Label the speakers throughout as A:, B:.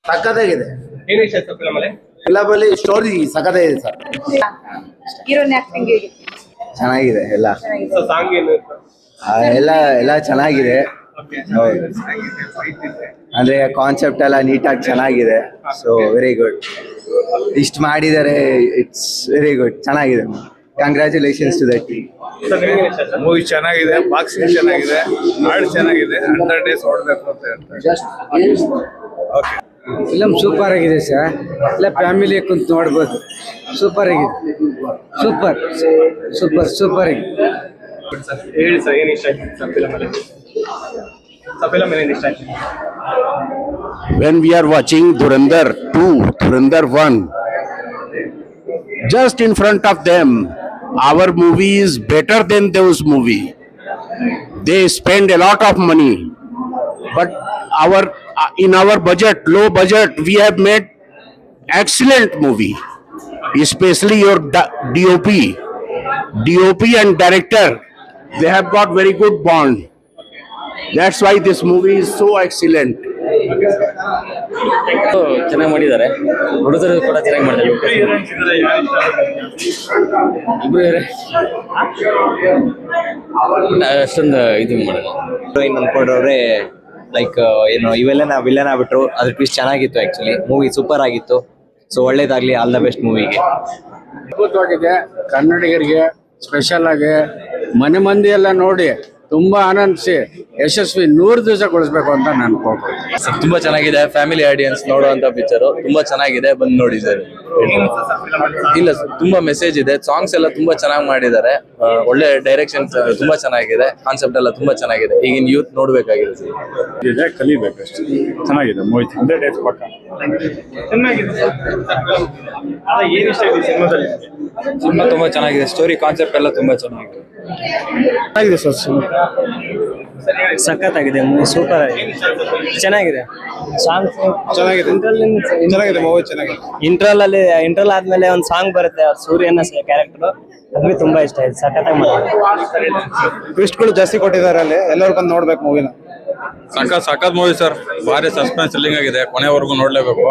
A: ಸಖತ್ತಾಗಿದೆ.
B: ಏನ್ ಇಷ್ಟ ಆಯ್ತು ಫಿಲಮ್ ಅಲ್ಲಿ?
A: ಫಿಲಮ್ ಅಲ್ಲಿ ಸ್ಟೋರಿ ಸಖತ್ತಾಗಿದೆ ಸರ್.
C: ಹೀರೋನ್ ಆಕ್ಟಿಂಗ್
A: ಚೆನ್ನಾಗಿದೆ ಎಲ್ಲ.
B: ಸೊ ಸಾಂಗ್ ಏನು?
A: ಎಲ್ಲ ಚೆನ್ನಾಗಿದೆ. ಹೌದು. ಅಂದ್ರೆ ಕಾನ್ಸೆಪ್ಟ್ ಎಲ್ಲ ನೀಟಾಗಿ ಚೆನ್ನಾಗಿದೆ. So very good. ಇಷ್ಟು ಮಾಡಿದ್ದಾರೆ, ಇಟ್ಸ್ ವೆರಿ ಗುಡ್. ಚೆನ್ನಾಗಿದೆ. Congratulations to the team.
D: Movie ಚೆನ್ನಾಗಿದೆ, ಬಾಕ್ಸಿಂಗ್ ಚೆನ್ನಾಗಿದೆ, ಹಾಡು ಚೆನ್ನಾಗಿದೆ. 100 days ಓಡಬೇಕು ಅಂತ ಹೇಳ್ತಾರೆ. ಓಕೆ,
E: ಫಿಲಮ್ ಸೂಪರ್ ಆಗಿದೆ ಸರ್. ಎಲ್ಲ ಫ್ಯಾಮಿಲಿ ಕುಂತು ನೋಡ್ಬೋದು. ಸೂಪರ್ ಆಗಿದೆ. ಸೂಪರ್ ಸೂಪರ್ ಸೂಪರ್ ಆಗಿದೆ.
B: ಹೇಳಿ ಸರ್, ಏನ್ ಇಷ್ಟ ಆಯ್ತು ಸರ್ ಫಿಲಮ್ ಅಲ್ಲಿ? ಫಿಲಮ್ ಏನೇನು ಇಷ್ಟ ಆಯ್ತು?
F: When we are watching Dhurandhar 2, Dhurandhar 1, just in front of them, our movie is better than those movie. They spend a lot of money, but in our budget, low budget, we have made excellent movie. Especially your DOP and director, they have got very good bond. That's why this movie is so excellent.
G: ಚೆನ್ನಾಗಿ ಮಾಡಿದ್ದಾರೆ, ಹುಡುಗರು ಕೂಡ ಚೆನ್ನಾಗಿ ಮಾಡಿದ್ದಾರೆ. ಅಷ್ಟೊಂದು ಇದು ಮಾಡಿದ್ರು
H: ಅನ್ಕೊಂಡ್ರೆ ಲೈಕ್ ಏನು ಇವೆಲ್ಲ ವಿಲನ್ ಆಗ್ಬಿಟ್ರು. ಅದ್ರ ಟ್ವಿಸ್ಟ್ ಚೆನ್ನಾಗಿತ್ತು. ಆಕ್ಚುಲಿ ಮೂವಿ ಸೂಪರ್ ಆಗಿತ್ತು. ಸೊ ಒಳ್ಳೇದಾಗ್ಲಿ, ಆಲ್ ದ ಬೆಸ್ಟ್ ಮೂವಿಗೆ.
E: ಅದ್ಭುತವಾಗಿದೆ. ಕನ್ನಡಿಗರಿಗೆ ಸ್ಪೆಷಲ್ ಆಗಿ ಮನೆ ಮಂದಿ ಎಲ್ಲ ನೋಡಿ ತುಂಬಾ ಆನಂದಿಸಿ ಯಶಸ್ವಿ 100 ದಿವಸಗೊಳಿಸ್ಬೇಕು ಅಂತ ನಾನು ಅನ್ಕೊಳ್ತೀನಿ.
G: ತುಂಬಾ ಚೆನ್ನಾಗಿದೆ. ಫ್ಯಾಮಿಲಿ ಆಡಿಯನ್ಸ್ ನೋಡುವಂತ ಪಿಕ್ಚರ್ ತುಂಬಾ ಚೆನ್ನಾಗಿದೆ, ಬಂದು ನೋಡಿ ಸರ್. ಇಲ್ಲ ಸರ್, ತುಂಬಾ ಮೆಸೇಜ್ ಇದೆ. ಸಾಂಗ್ಸ್ ಎಲ್ಲ ತುಂಬಾ ಚೆನ್ನಾಗಿ ಮಾಡಿದ್ದಾರೆ. ಒಳ್ಳೆ ಡೈರೆಕ್ಷನ್ ತುಂಬಾ ಚೆನ್ನಾಗಿದೆ. ಕಾನ್ಸೆಪ್ಟ್ ಎಲ್ಲ ತುಂಬಾ ಚೆನ್ನಾಗಿದೆ. ಈಗಿನ ಯೂತ್ ನೋಡ್ಬೇಕಾಗಿದೆ ಸರ್.
D: ಕಲಿಬೇಕಷ್ಟೇ. ಚೆನ್ನಾಗಿದೆ ಮೂವಿ. 100 days ಪಕ್ಕ
B: ಚೆನ್ನಾಗಿದೆ ಸರ್. ಏನ್ ಇಷ್ಟ ಆಯ್ತು ಸಿನಿಮಾದಲ್ಲಿ?
G: ಸಿನಿಮಾ ತುಂಬಾ ಚೆನ್ನಾಗಿದೆ. ಸ್ಟೋರಿ ಕಾನ್ಸೆಪ್ಟ್ ಎಲ್ಲ ತುಂಬಾ ಚೆನ್ನಾಗಿದೆ.
E: ಚೆನ್ನಾಗಿದೆ ಸರ್.
G: ಸಖತ್ತಾಗಿದೆ, ಸೂಪರ್ ಆಗಿದೆ, ಚೆನ್ನಾಗಿದೆ. ಸಾಂಗ್ಸ್
D: ಚೆನ್ನಾಗಿದೆ. ಚೆನ್ನಾಗಿದೆ ಮೂವಿ, ಚೆನ್ನಾಗಿದೆ.
G: ಇಂಟ್ರಲ್ ಆದ್ಮೇಲೆ ಒಂದು ಸಾಂಗ್ ಬರುತ್ತೆ, ಸೂರ್ಯನ ಕ್ಯಾರೆಕ್ಟರ್, ಅದು ತುಂಬಾ ಇಷ್ಟ ಆಯ್ತು. ಸಖತ್ತಾಗಿ ಮಾಡಿದ್ದಾರೆ.
D: ಟ್ವಿಸ್ಟ್ಗಳು ಜಾಸ್ತಿ ಕೊಟ್ಟಿದ್ದಾರೆ ಅಲ್ಲಿ. ಎಲ್ಲರೂ ಬಂದು ನೋಡ್ಬೇಕು ಮೂವಿನ.
I: ಸಖತ್ ಮೂವಿ ಸರ್. ಭಾರಿ ಸಸ್ಪೆನ್ಸ್ ಥ್ರಿಲ್ಲಿಂಗ್ ಆಗಿದೆ. ಕೊನೆವರೆಗೂ ನೋಡ್ಲೇಬೇಕು.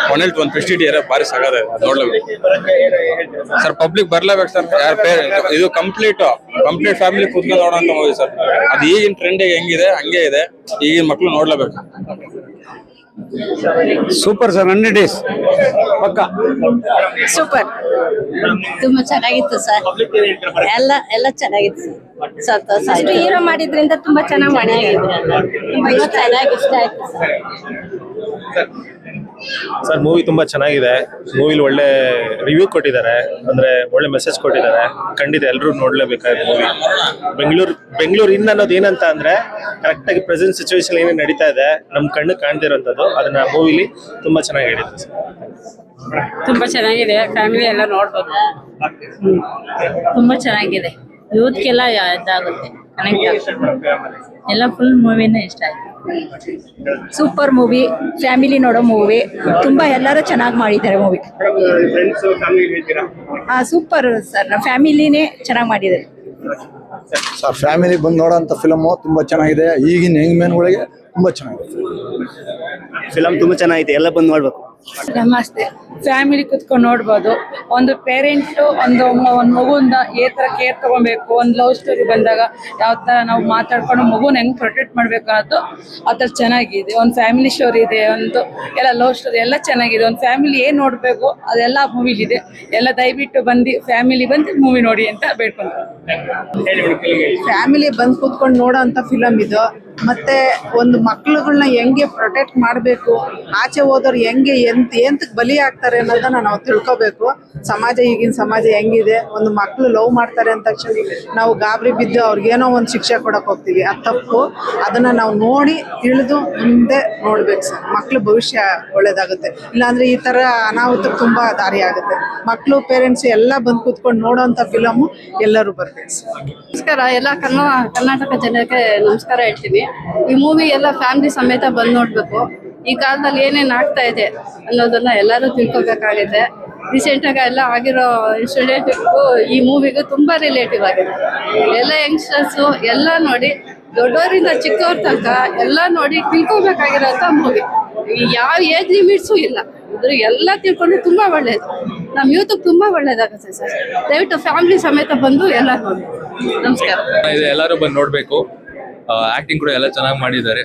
I: ಕೊನೆಯಲ್ಲಿ ಒಂದು ಟ್ವಿಸ್ಟ್ ಇಟ್ಟಿದ್ದಾರೆ, ಭಾರಿ ಸಖತ್ ಇದೆ, ನೋಡ್ಲೇಬೇಕು ಸರ್. ಪಬ್ಲಿಕ್ ಬರ್ಲೇಬೇಕು ಸರ್. ಇದು ಕಂಪ್ಲೀಟ್ ಫ್ಯಾಮಿಲಿ ಕೂತ್ಕೊಂಡು ನೋಡೋಂತ ಮೂವಿ ಸರ್. ಅದು ಈಗಿನ ಟ್ರೆಂಡ್ ಹೆಂಗಿದೆ ಹಂಗೆ ಇದೆ. ಈಗಿನ ಮಕ್ಳು ನೋಡ್ಲೇಬೇಕು.
E: Super sir. 100 days ಪಕ್ಕ
C: ಸೂಪರ್. ತುಂಬಾ ಚೆನ್ನಾಗಿತ್ತು ಸರ್. ಎಲ್ಲ ಚೆನ್ನಾಗಿತ್ತು ಸರ್. ಸಂತೋಷ. ಹೀರೋ ಮಾಡಿದ್ರಿಂದ ತುಂಬಾ ಚೆನ್ನಾಗಿ ಮಾಡಿದ್ದಾರೆ. ತುಂಬಾ ಚೆನ್ನಾಗಿ ಇಷ್ಟ ಆಯ್ತು
B: ಸರ್. ಮೂವಿ ತುಂಬಾ ಚೆನ್ನಾಗಿದೆ. ಮೂವಿಲಿ ಒಳ್ಳೆ ರಿವ್ಯೂ ಕೊಟ್ಟಿದ್ದಾರೆ, ಅಂದ್ರೆ ಒಳ್ಳೆ ಮೆಸೇಜ್ ಕೊಟ್ಟಿದ್ದಾರೆ. ಖಂಡಿತ ಎಲ್ಲರೂ ನೋಡ್ಲೇಬೇಕಾದ ಮೂವಿ. ಬೆಂಗಳೂರು ಇನ್ ಅನ್ನೋದು ಏನಂತ ಅಂದ್ರೆ ಕರೆಕ್ಟ್ ಆಗಿ ಪ್ರೆಸೆಂಟ್ ಸಿಚುವೇಶನ್ ಏನೇನು ನಡೀತಾ ಇದೆ ನಮ್ ಕಣ್ಣು ಕಾಣ್ತಿರೋಂಥದ್ದು, ಅದನ್ನ ಮೂವಿಲಿ ತುಂಬಾ ಚೆನ್ನಾಗಿ ಹೇಳಿದ್ರು ಸರ್.
C: ತುಂಬಾ ಚೆನ್ನಾಗಿದೆ. ಫ್ಯಾಮಿಲಿ ಎಲ್ಲ ನೋಡ್ಬೋದು. ತುಂಬಾ ಚೆನ್ನಾಗಿದೆ. ಯೂತ್ಗೆಲ್ಲ ಇದಾಗುತ್ತೆ, ಕನೆಕ್ಟ್ ಎಲ್ಲ. ಫುಲ್ ಮೂವಿನ ಇಷ್ಟ ಆಯ್ತು. ಸೂಪರ್ ಮೂವಿ, ಫ್ಯಾಮಿಲಿ ನೋಡೋ ಮೂವಿ. ತುಂಬಾ ಎಲ್ಲರೂ ಚೆನ್ನಾಗಿ ಮಾಡಿದ್ದಾರೆ ಮೂವಿ. Super sir. ಫ್ಯಾಮಿಲಿನೇ ಚೆನ್ನಾಗಿ ಮಾಡಿದ್ದಾರೆ
D: ಸರ್. ಫ್ಯಾಮಿಲಿ ಬಂದು ನೋಡೋಂಥ ಫಿಲಮು ತುಂಬಾ ಚೆನ್ನಾಗಿದೆ. ಈಗಿನ ಯಂಗ್ ಮ್ಯಾನ್ಗಳಿಗೆ ತುಂಬಾ ಚೆನ್ನಾಗಿದೆ
H: ಫಿಲಮ್. ತುಂಬಾ ಚೆನ್ನಾಗಿದೆ, ಎಲ್ಲ ಬಂದು ನೋಡ್ಬೇಕು.
C: ನಮಸ್ತೆ. ಫ್ಯಾಮಿಲಿ ಕುತ್ಕೊಂಡು ನೋಡ್ಬೋದು. ಒಂದು ಪೇರೆಂಟ್ ಒಂದು ಮಗುವಿಂದ ಯಾವ ಥರ ಕೇರ್ ತಗೊಬೇಕು, ಒಂದು ಲವ್ ಸ್ಟೋರಿ ಬಂದಾಗ ಯಾವ ಥರ ನಾವು ಮಾತಾಡ್ಕೊಂಡು ಮಗುನ ಹೆಂಗೆ ಪ್ರೊಟೆಕ್ಟ್ ಮಾಡ್ಬೇಕು ಅನ್ನೋದು ಆ ಥರ ಚೆನ್ನಾಗಿದೆ. ಒಂದು ಫ್ಯಾಮಿಲಿ ಸ್ಟೋರಿ ಇದೆ, ಒಂದು ಎಲ್ಲ ಲವ್ ಸ್ಟೋರಿ ಎಲ್ಲ ಚೆನ್ನಾಗಿದೆ. ಒಂದು ಫ್ಯಾಮಿಲಿ ಏನು ನೋಡಬೇಕು ಅದೆಲ್ಲ ಮೂವಿಲಿದೆ. ಎಲ್ಲ ದಯವಿಟ್ಟು ಫ್ಯಾಮಿಲಿ ಬಂದು ಮೂವಿ ನೋಡಿ ಅಂತ ಬೇಡ್ಕೊಂತಾರೆ.
J: ಫ್ಯಾಮಿಲಿ ಬಂದು ಕೂತ್ಕೊಂಡು ನೋಡೋ ಅಂಥ ಫಿಲಮ್ ಇದು. ಮತ್ತೆ ಒಂದು ಮಕ್ಳುಗಳನ್ನ ಹೆಂಗೆ ಪ್ರೊಟೆಕ್ಟ್ ಮಾಡಬೇಕು, ಆಚೆ ಹೋದವ್ರು ಹೆಂಗೆ ಎಂತಕ್ಕೆ ಬಲಿ ಆಗ್ತಾರೆ ಅನ್ನೋದನ್ನ ನಾವು ತಿಳ್ಕೊಬೇಕು. ಸಮಾಜ, ಈಗಿನ ಸಮಾಜ ಹೆಂಗಿದೆ, ಒಂದು ಮಕ್ಳು ಲವ್ ಮಾಡ್ತಾರೆ ಅಂತ ತಕ್ಷಣ ನಾವು ಗಾಬರಿ ಬಿದ್ದು ಅವ್ರಿಗೇನೋ ಒಂದು ಶಿಕ್ಷೆ ಕೊಡಕ್ಕೆ ಹೋಗ್ತೀವಿ. ಅದು ತಪ್ಪು. ಅದನ್ನ ನಾವು ನೋಡಿ ತಿಳಿದು ಮುಂದೆ ನೋಡ್ಬೇಕು ಸರ್. ಮಕ್ಳು ಭವಿಷ್ಯ ಒಳ್ಳೇದಾಗುತ್ತೆ. ಇಲ್ಲಾಂದ್ರೆ ಈ ಥರ ಅನಾಹುತಕ್ಕೆ ತುಂಬಾ ದಾರಿ ಆಗುತ್ತೆ. ಮಕ್ಕಳು ಪೇರೆಂಟ್ಸ್ ಎಲ್ಲ ಬಂದು ಕೂತ್ಕೊಂಡು ನೋಡೋಂಥ ಫಿಲಮು ಎಲ್ಲರೂ ಬರ್ಬೇಕು ಸರ್.
C: ನಮಸ್ಕಾರ. ಎಲ್ಲ ಕರ್ನಾಟಕ ಜನಕ್ಕೆ ನಮಸ್ಕಾರ ಹೇಳ್ತೀನಿ. ಈ ಮೂವಿ ಎಲ್ಲ ಫ್ಯಾಮಿಲಿ ಸಮೇತ ಬಂದು ನೋಡ್ಬೇಕು. ಈ ಕಾಲದಲ್ಲಿ ಏನೇನು ಆಗ್ತಾ ಇದೆ ಅನ್ನೋದನ್ನ ಎಲ್ಲರೂ ತಿಳ್ಕೊಬೇಕಾಗಿದೆ. ರೀಸೆಂಟಾಗಿ ಎಲ್ಲ ಆಗಿರೋ ಇನ್ಸಿಡೆಂಟ್ಗೂ ಈ ಮೂವಿಗೂ ತುಂಬಾ ರಿಲೇಟಿವ್ ಆಗಿದೆ. ಎಲ್ಲ ಯಂಗ್ಸ್ಟರ್ಸು ಎಲ್ಲ ನೋಡಿ, ದೊಡ್ಡವರಿಂದ ಚಿಕ್ಕವ್ರ ತನಕ ಎಲ್ಲ ನೋಡಿ ತಿಳ್ಕೊಬೇಕಾಗಿರೋಂಥ ಮೂವಿ. ಯಾವ ಏಜ್ ಲಿಮಿಟ್ಸು ಇಲ್ಲ, ಅದ್ರ ಎಲ್ಲ ತಿಳ್ಕೊಂಡು ತುಂಬಾ ಒಳ್ಳೇದು, ನಮ್ಮ ಯೂತ್ ತುಂಬಾ ಒಳ್ಳೇದಾಗುತ್ತೆ ಸರ್. ದಯವಿಟ್ಟು ಫ್ಯಾಮಿಲಿ ಸಮೇತ ಬಂದು ಎಲ್ಲ ನೋಡಿ. ನಮಸ್ಕಾರ.
G: ಇದೆ, ಎಲ್ಲರೂ ಬಂದು ನೋಡ್ಬೇಕು. ಆಕ್ಟಿಂಗ್ ಕೂಡ ಎಲ್ಲ ಚೆನ್ನಾಗಿ ಮಾಡಿದ್ದಾರೆ.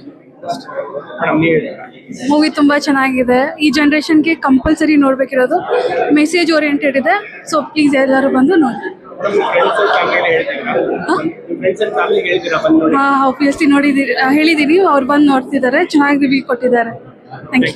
C: ಮೂವಿ ತುಂಬಾ ಚೆನ್ನಾಗಿದೆ, ಈ ಜನರೇಷನ್ಗೆ ಕಂಪಲ್ಸರಿ ನೋಡ್ಬೇಕಿರೋದು, ಮೆಸೇಜ್ ಓರಿಯೆಂಟೆಡ್ ಇದೆ. ಸೊ ಪ್ಲೀಸ್ ಎಲ್ಲರೂ ಬಂದು ನೋಡಿ. ಆಬ್ವಿಯಸ್ಲಿ ನೋಡಿದೀರಿ, ಹೇಳಿದೀನಿ, ಅವ್ರು ಬಂದು ನೋಡ್ತಿದ್ದಾರೆ, ಚೆನ್ನಾಗಿ ರಿವ್ಯೂ ಕೊಟ್ಟಿದ್ದಾರೆ. Thank you.